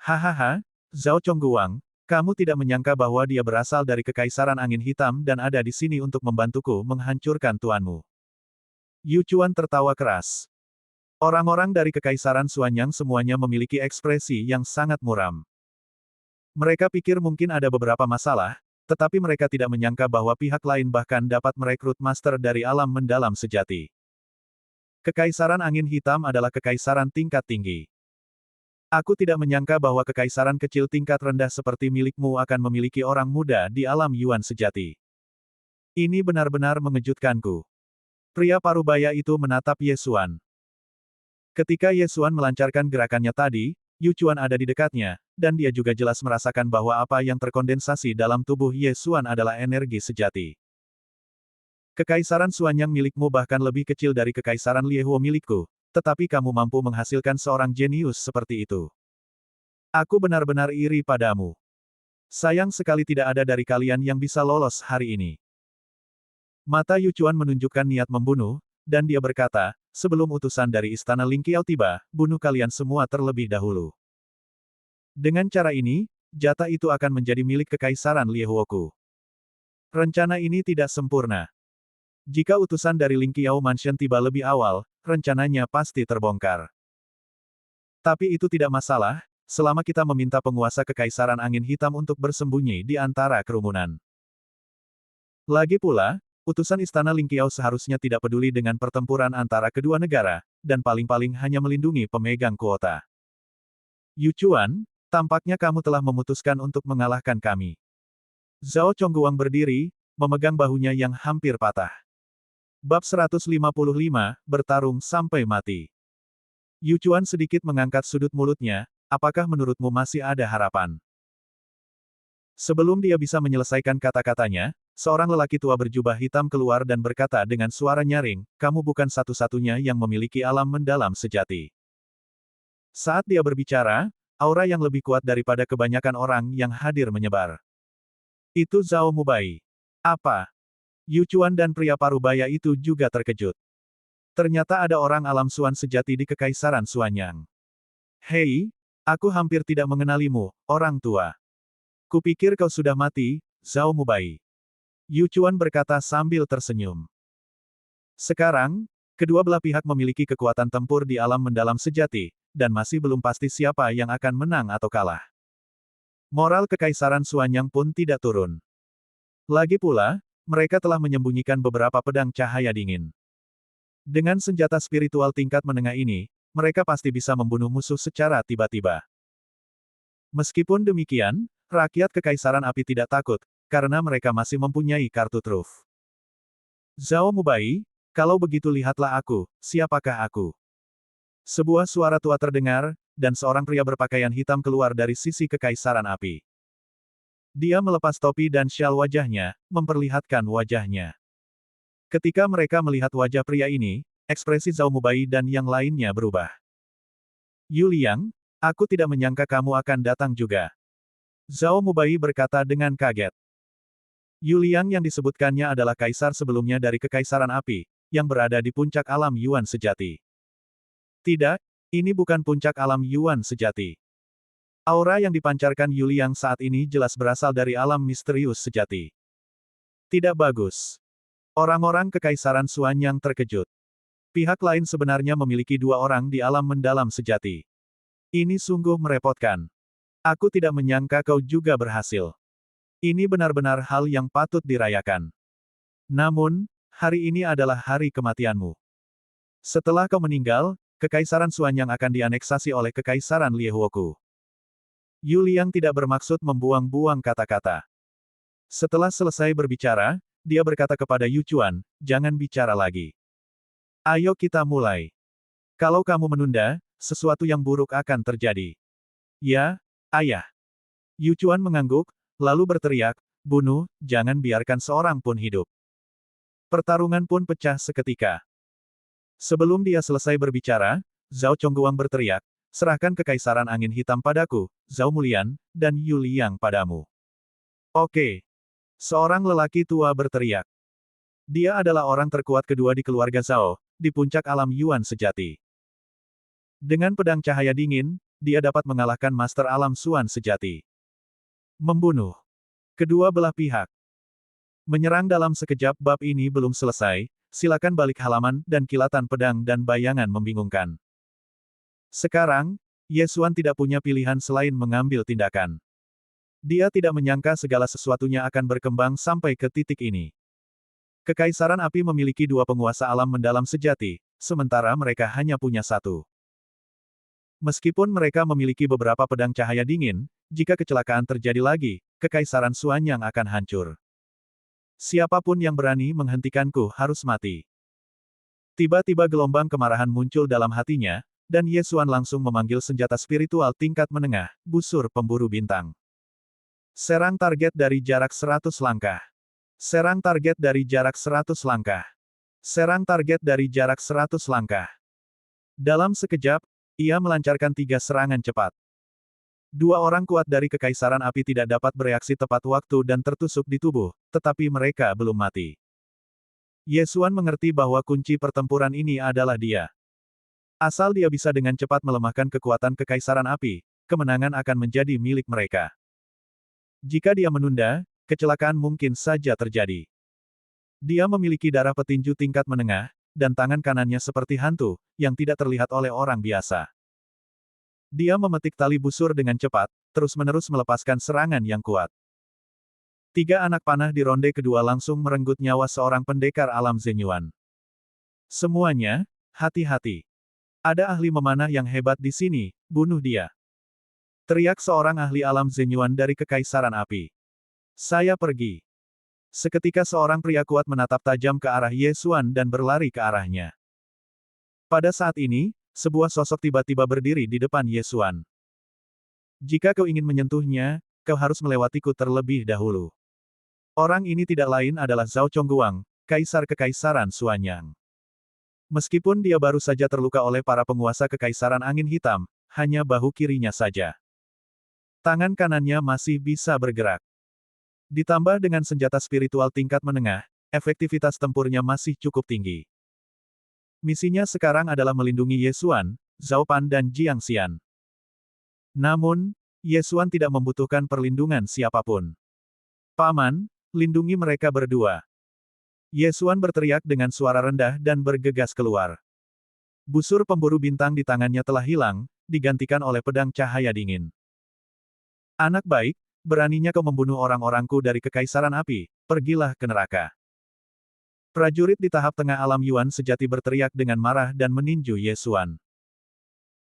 "Hahaha, Zhao Chongguang, Kamu tidak menyangka bahwa dia berasal dari Kekaisaran Angin Hitam dan ada di sini untuk membantuku menghancurkan tuanmu. Yu Chuan tertawa keras. Orang-orang dari Kekaisaran Suanyang semuanya memiliki ekspresi yang sangat muram. Mereka pikir mungkin ada beberapa masalah, tetapi mereka tidak menyangka bahwa pihak lain bahkan dapat merekrut master dari alam mendalam sejati. Kekaisaran Angin Hitam adalah kekaisaran tingkat tinggi. Aku tidak menyangka bahwa kekaisaran kecil tingkat rendah seperti milikmu akan memiliki orang muda di alam Yuan sejati. Ini benar-benar mengejutkanku. Pria parubaya itu menatap Ye Xuan. Ketika Ye Xuan melancarkan gerakannya tadi, Yu Chuan ada di dekatnya, dan dia juga jelas merasakan bahwa apa yang terkondensasi dalam tubuh Ye Xuan adalah energi sejati. Kekaisaran Suanyang milikmu bahkan lebih kecil dari kekaisaran Liehuo milikku, tetapi kamu mampu menghasilkan seorang jenius seperti itu. Aku benar-benar iri padamu. Sayang sekali tidak ada dari kalian yang bisa lolos hari ini. Mata Yu Chuan menunjukkan niat membunuh, dan dia berkata, sebelum utusan dari Istana Lingqiao tiba, bunuh kalian semua terlebih dahulu. Dengan cara ini, jatah itu akan menjadi milik Kekaisaran Liehuoku. Rencana ini tidak sempurna. Jika utusan dari Lingqiao Mansion tiba lebih awal, rencananya pasti terbongkar. Tapi itu tidak masalah, selama kita meminta penguasa Kekaisaran Angin Hitam untuk bersembunyi di antara kerumunan. Lagi pula, utusan Istana Lingqiao seharusnya tidak peduli dengan pertempuran antara kedua negara, dan paling-paling hanya melindungi pemegang kuota. Yu Chuan, tampaknya kamu telah memutuskan untuk mengalahkan kami. Zhao Chongguang berdiri, memegang bahunya yang hampir patah. Bab 155, bertarung sampai mati. Yu Chuan sedikit mengangkat sudut mulutnya, apakah menurutmu masih ada harapan? Sebelum dia bisa menyelesaikan kata-katanya, seorang lelaki tua berjubah hitam keluar dan berkata dengan suara nyaring, kamu bukan satu-satunya yang memiliki alam mendalam sejati. Saat dia berbicara, aura yang lebih kuat daripada kebanyakan orang yang hadir menyebar. Itu Zhao Mubai. Apa? Yu Chuan dan pria parubaya itu juga terkejut. Ternyata ada orang alam Suan sejati di Kekaisaran Suanyang. Hei, aku hampir tidak mengenalimu, orang tua. Kupikir kau sudah mati, Zhao Mubai. Yu Chuan berkata sambil tersenyum. Sekarang, kedua belah pihak memiliki kekuatan tempur di alam mendalam sejati, dan masih belum pasti siapa yang akan menang atau kalah. Moral Kekaisaran Suanyang pun tidak turun. Lagi pula, mereka telah menyembunyikan beberapa pedang cahaya dingin. Dengan senjata spiritual tingkat menengah ini, mereka pasti bisa membunuh musuh secara tiba-tiba. Meskipun demikian, rakyat Kekaisaran Api tidak takut, karena mereka masih mempunyai kartu truf. Zhao Mubai, kalau begitu lihatlah aku, siapakah aku? Sebuah suara tua terdengar, dan seorang pria berpakaian hitam keluar dari sisi Kekaisaran Api. Dia melepas topi dan syal wajahnya, memperlihatkan wajahnya. Ketika mereka melihat wajah pria ini, ekspresi Zhao Mubai dan yang lainnya berubah. Yu Liang, aku tidak menyangka kamu akan datang juga. Zhao Mubai berkata dengan kaget. Yu Liang yang disebutkannya adalah kaisar sebelumnya dari Kekaisaran Api, yang berada di puncak alam Yuan sejati. Tidak, ini bukan puncak alam Yuan sejati. Aura yang dipancarkan Yu Liang saat ini jelas berasal dari alam misterius sejati. Tidak bagus. Orang-orang Kekaisaran Suanyang terkejut. Pihak lain sebenarnya memiliki dua orang di alam mendalam sejati. Ini sungguh merepotkan. Aku tidak menyangka kau juga berhasil. Ini benar-benar hal yang patut dirayakan. Namun, hari ini adalah hari kematianmu. Setelah kau meninggal, Kekaisaran Suanyang akan dianeksasi oleh Kekaisaran Liehuoku. Yu Liang tidak bermaksud membuang-buang kata-kata. Setelah selesai berbicara, dia berkata kepada Yu Chuan, jangan bicara lagi. Ayo kita mulai. Kalau kamu menunda, sesuatu yang buruk akan terjadi. Ya, ayah. Yu Chuan mengangguk, lalu berteriak, bunuh, jangan biarkan seorang pun hidup. Pertarungan pun pecah seketika. Sebelum dia selesai berbicara, Zhao Chongguang berteriak, serahkan Kekaisaran Angin Hitam padaku, Zhao Mulian, dan Yu Liang padamu. Oke. Seorang lelaki tua berteriak. Dia adalah orang terkuat kedua di keluarga Zhao, di puncak alam Yuan sejati. Dengan pedang cahaya dingin, dia dapat mengalahkan Master Alam Suan sejati. Membunuh. Kedua belah pihak. Menyerang dalam sekejap. Bab ini belum selesai, silakan balik halaman, dan kilatan pedang dan bayangan membingungkan. Sekarang, Ye Xuan tidak punya pilihan selain mengambil tindakan. Dia tidak menyangka segala sesuatunya akan berkembang sampai ke titik ini. Kekaisaran api memiliki dua penguasa alam mendalam sejati, sementara mereka hanya punya satu. Meskipun mereka memiliki beberapa pedang cahaya dingin, jika kecelakaan terjadi lagi, Kekaisaran Xuanyang akan hancur. Siapapun yang berani menghentikanku harus mati. Tiba-tiba gelombang kemarahan muncul dalam hatinya, dan Ye Xuan langsung memanggil senjata spiritual tingkat menengah, busur pemburu bintang. Serang target dari jarak 100 langkah. Serang target dari jarak 100 langkah. Serang target dari jarak 100 langkah. Dalam sekejap, ia melancarkan 3 serangan cepat. Dua orang kuat dari Kekaisaran Api tidak dapat bereaksi tepat waktu dan tertusuk di tubuh, tetapi mereka belum mati. Ye Xuan mengerti bahwa kunci pertempuran ini adalah dia. Asal dia bisa dengan cepat melemahkan kekuatan Kekaisaran Api, kemenangan akan menjadi milik mereka. Jika dia menunda, kecelakaan mungkin saja terjadi. Dia memiliki darah petinju tingkat menengah, dan tangan kanannya seperti hantu, yang tidak terlihat oleh orang biasa. Dia memetik tali busur dengan cepat, terus-menerus melepaskan serangan yang kuat. 3 anak panah di ronde kedua langsung merenggut nyawa seorang pendekar alam Zenyuan. Semuanya, hati-hati. Ada ahli memanah yang hebat di sini, bunuh dia. Teriak seorang ahli alam Zenyuan dari Kekaisaran Api. Saya pergi. Seketika seorang pria kuat menatap tajam ke arah Ye Xuan dan berlari ke arahnya. Pada saat ini, sebuah sosok tiba-tiba berdiri di depan Ye Xuan. Jika kau ingin menyentuhnya, kau harus melewatiku terlebih dahulu. Orang ini tidak lain adalah Zhao Chongguang, Kaisar Kekaisaran Xuanyang. Meskipun dia baru saja terluka oleh para penguasa Kekaisaran Angin Hitam, hanya bahu kirinya saja. Tangan kanannya masih bisa bergerak. Ditambah dengan senjata spiritual tingkat menengah, efektivitas tempurnya masih cukup tinggi. Misinya sekarang adalah melindungi Ye Xuan, Zhao Pan dan Jiang Xian. Namun, Ye Xuan tidak membutuhkan perlindungan siapapun. Paman, lindungi mereka berdua. Ye Xuan berteriak dengan suara rendah dan bergegas keluar. Busur pemburu bintang di tangannya telah hilang, digantikan oleh pedang cahaya dingin. Anak baik, beraninya kau membunuh orang-orangku dari Kekaisaran Api, pergilah ke neraka. Prajurit di tahap tengah alam Yuan sejati berteriak dengan marah dan meninju Ye Xuan.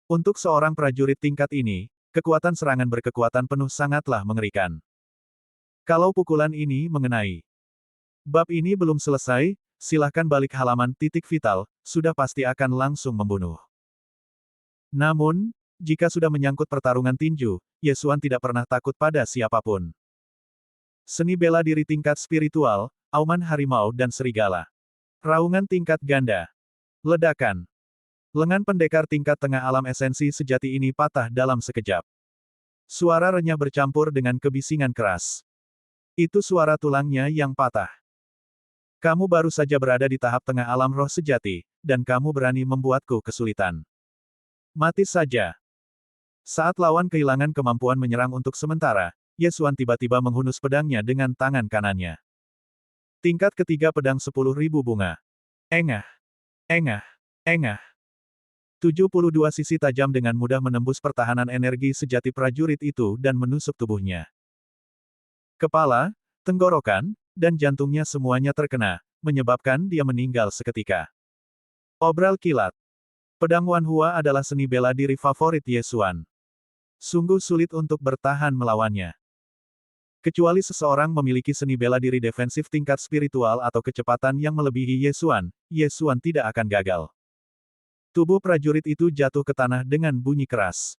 Untuk seorang prajurit tingkat ini, kekuatan serangan berkekuatan penuh sangatlah mengerikan. Kalau pukulan ini mengenai. Bab ini belum selesai, silahkan balik halaman. Titik vital, sudah pasti akan langsung membunuh. Namun, jika sudah menyangkut pertarungan tinju, Ye Xuan tidak pernah takut pada siapapun. Seni bela diri tingkat spiritual, auman harimau dan serigala. Raungan tingkat ganda. Ledakan. Lengan pendekar tingkat tengah alam esensi sejati ini patah dalam sekejap. Suara renyah bercampur dengan kebisingan keras. Itu suara tulangnya yang patah. Kamu baru saja berada di tahap tengah alam roh sejati, dan kamu berani membuatku kesulitan. Mati saja. Saat lawan kehilangan kemampuan menyerang untuk sementara, Ye Xuan tiba-tiba menghunus pedangnya dengan tangan kanannya. Tingkat ketiga pedang 10.000 bunga. Engah. Engah. Engah. 72 sisi tajam dengan mudah menembus pertahanan energi sejati prajurit itu dan menusuk tubuhnya. Kepala, tenggorokan, dan jantungnya semuanya terkena, menyebabkan dia meninggal seketika. Obral kilat. Pedang Wanhua adalah seni bela diri favorit Ye Xuan. Sungguh sulit untuk bertahan melawannya. Kecuali seseorang memiliki seni bela diri defensif tingkat spiritual atau kecepatan yang melebihi Ye Xuan tidak akan gagal. Tubuh prajurit itu jatuh ke tanah dengan bunyi keras.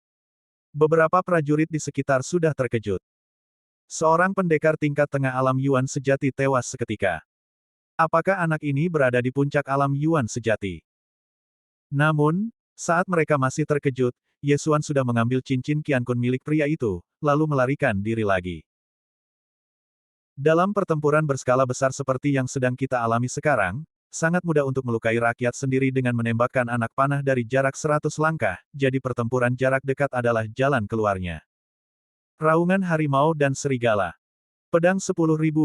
Beberapa prajurit di sekitar sudah terkejut. Seorang pendekar tingkat tengah alam Yuan sejati tewas seketika. Apakah anak ini berada di puncak alam Yuan sejati? Namun, saat mereka masih terkejut, Ye Xuan sudah mengambil cincin Qiankun milik pria itu, lalu melarikan diri lagi. Dalam pertempuran berskala besar seperti yang sedang kita alami sekarang, sangat mudah untuk melukai rakyat sendiri dengan menembakkan anak panah dari jarak 100 langkah, jadi pertempuran jarak dekat adalah jalan keluarnya. Raungan harimau dan serigala. Pedang 10.000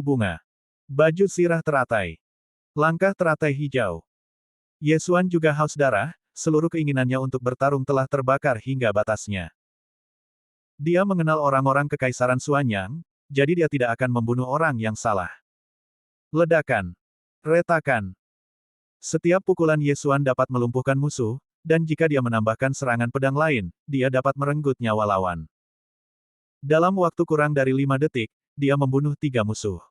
bunga. Baju sirah teratai. Langkah teratai hijau. Ye Xuan juga haus darah, seluruh keinginannya untuk bertarung telah terbakar hingga batasnya. Dia mengenal orang-orang kekaisaran Xuanyang, jadi dia tidak akan membunuh orang yang salah. Ledakan. Retakan. Setiap pukulan Ye Xuan dapat melumpuhkan musuh, dan jika dia menambahkan serangan pedang lain, dia dapat merenggut nyawa lawan. Dalam waktu kurang dari 5 detik, dia membunuh 3 musuh.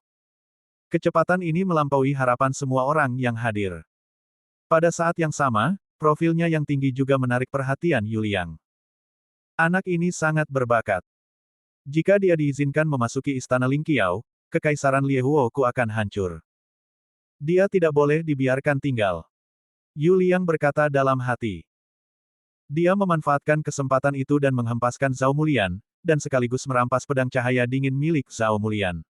Kecepatan ini melampaui harapan semua orang yang hadir. Pada saat yang sama, profilnya yang tinggi juga menarik perhatian Yu Liang. Anak ini sangat berbakat. Jika dia diizinkan memasuki istana Ling Qiao, kekaisaran Liehuoku akan hancur. Dia tidak boleh dibiarkan tinggal. Yu Liang berkata dalam hati. Dia memanfaatkan kesempatan itu dan menghempaskan Zhao Mulian, dan sekaligus merampas pedang cahaya dingin milik Zhao Mulian.